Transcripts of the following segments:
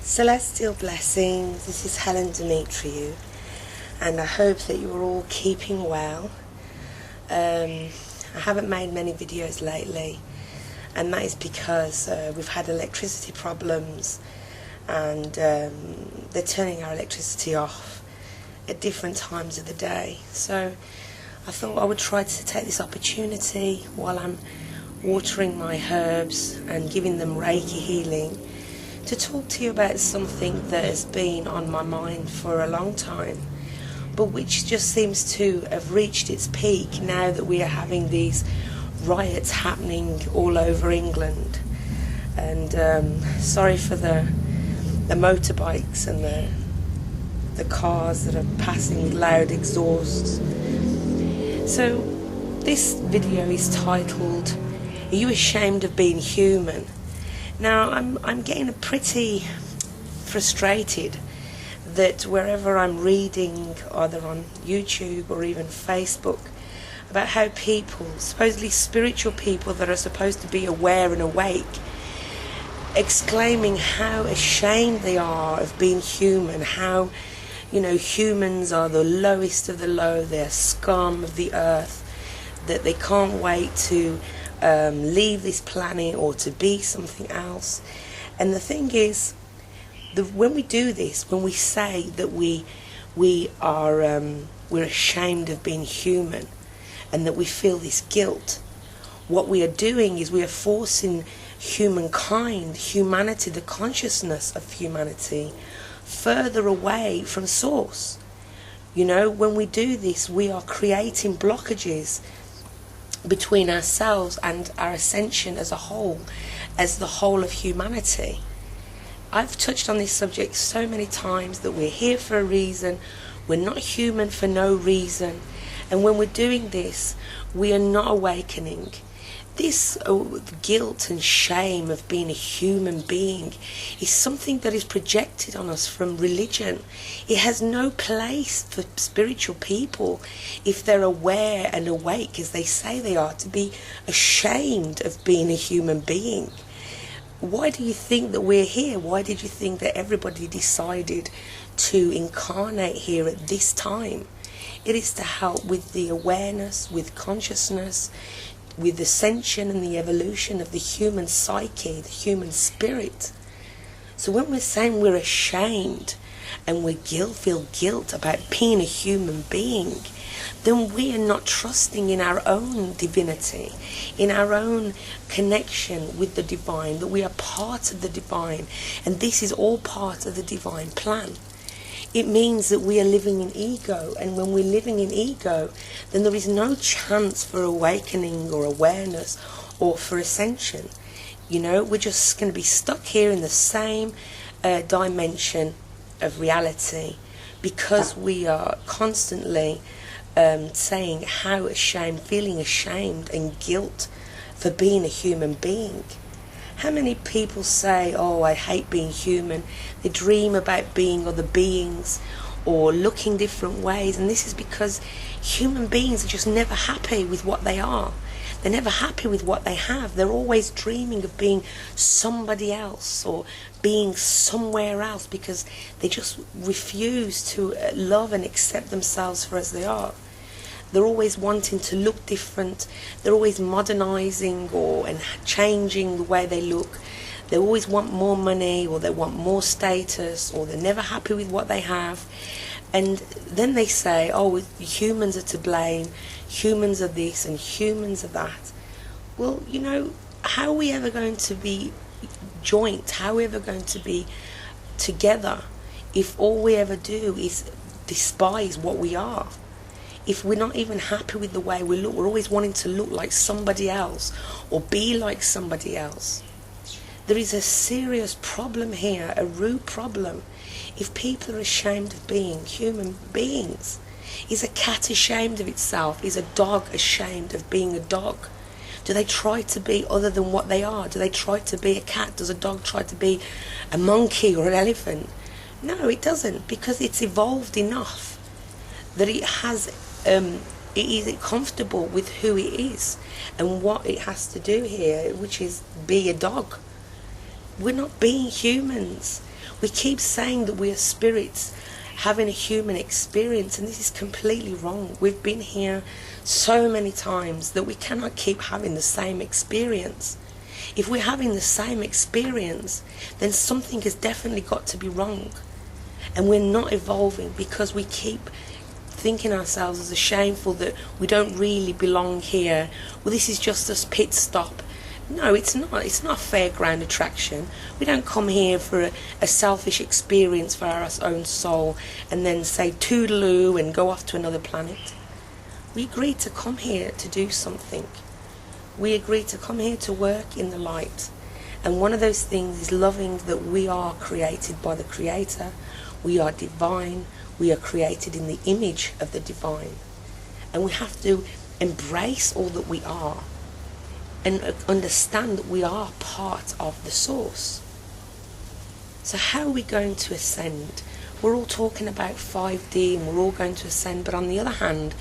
Celestial blessings, this is Helen Demetriou, and I hope that you're all keeping well. I haven't made many videos lately, and that is because we've had electricity problems, and they're turning our electricity off at different times of the day. So I thought I would try to take this opportunity while I'm watering my herbs and giving them Reiki healing to talk to you about something that has been on my mind for a long time, but which just seems to have reached its peak now that we are having these riots happening all over England. And sorry for the motorbikes and the cars that are passing with loud exhausts. So this video is titled, "Are you ashamed of being human?" Now, I'm getting pretty frustrated that wherever I'm reading, either on YouTube or even Facebook, about how people, supposedly spiritual people that are supposed to be aware and awake, exclaiming how ashamed they are of being human, how, humans are the lowest of the low, they're scum of the earth, that they can't wait to leave this planet or to be something else. And the thing is, when we do this, when we say that we're ashamed of being human and that we feel this guilt, what we are doing is we are forcing humanity, the consciousness of humanity, further away from source. When we do this, we are creating blockages between ourselves and our ascension as a whole, as the whole of humanity. I've touched on this subject so many times that we're here for a reason, we're not human for no reason, and when we're doing this, we are not awakening. This guilt and shame of being a human being is something that is projected on us from religion. It has no place for spiritual people, if they're aware and awake as they say they are, to be ashamed of being a human being. Why do you think that we're here? Why did you think that everybody decided to incarnate here at this time? It is to help with the awareness, with consciousness, with the ascension and the evolution of the human psyche, the human spirit. So when we're saying we're ashamed and we feel guilt about being a human being, then we are not trusting in our own divinity, in our own connection with the divine, that we are part of the divine, and this is all part of the divine plan. It means that we are living in ego, and when we're living in ego, then there is no chance for awakening or awareness or for ascension. We're just going to be stuck here in the same dimension of reality, because we are constantly saying how ashamed, feeling ashamed and guilt for being a human being. How many people say, "Oh, I hate being human"? They dream about being other beings or looking different ways, and this is because human beings are just never happy with what they are. They're never happy with what they have. They're always dreaming of being somebody else or being somewhere else, because they just refuse to love and accept themselves for as they are. They're always wanting to look different. They're always modernizing and changing the way they look. They always want more money, or they want more status, or they're never happy with what they have. And then they say, "Oh, humans are to blame. Humans are this and humans are that." Well, how are we ever going to be joint? How are we ever going to be together if all we ever do is despise what we are? If we're not even happy with the way we look, we're always wanting to look like somebody else or be like somebody else. There is a serious problem here, a root problem. If people are ashamed of being human beings, is a cat ashamed of itself? Is a dog ashamed of being a dog? Do they try to be other than what they are? Do they try to be a cat? Does a dog try to be a monkey or an elephant? No, it doesn't, because it's evolved enough that it is comfortable with who it is and what it has to do here, which is be a dog. We're not being humans. We keep saying that we are spirits having a human experience, and this is completely wrong. We've been here so many times that we cannot keep having the same experience. If we're having the same experience, then something has definitely got to be wrong. And we're not evolving because we keep thinking ourselves as shameful that we don't really belong here. Well, this is just a pit stop. No, it's not. It's not a fairground attraction. We don't come here for a selfish experience for our own soul and then say toodaloo and go off to another planet. We agreed to come here to do something. We agreed to come here to work in the light. And one of those things is loving that we are created by the Creator. We are divine. We are created in the image of the divine. And we have to embrace all that we are and understand that we are part of the source. So how are we going to ascend? We're all talking about 5D and we're all going to ascend, but on the other hand,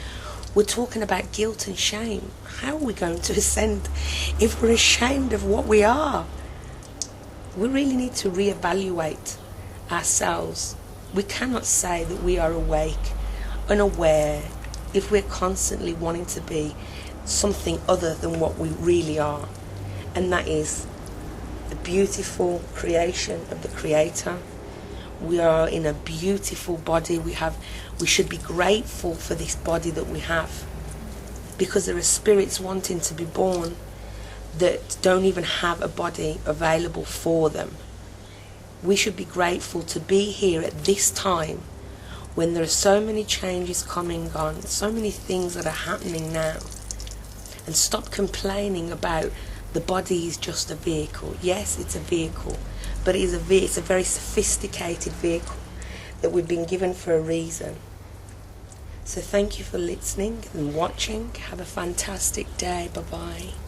we're talking about guilt and shame. How are we going to ascend if we're ashamed of what we are? We really need to reevaluate ourselves. We cannot say that we are awake, unaware, if we're constantly wanting to be something other than what we really are. And that is the beautiful creation of the Creator. We are in a beautiful body. We should be grateful for this body that we have, because there are spirits wanting to be born that don't even have a body available for them. We should be grateful to be here at this time when there are so many changes coming on, so many things that are happening now. And stop complaining about the body is just a vehicle. Yes, it's a vehicle, but it's a very sophisticated vehicle that we've been given for a reason. So thank you for listening and watching. Have a fantastic day. Bye-bye.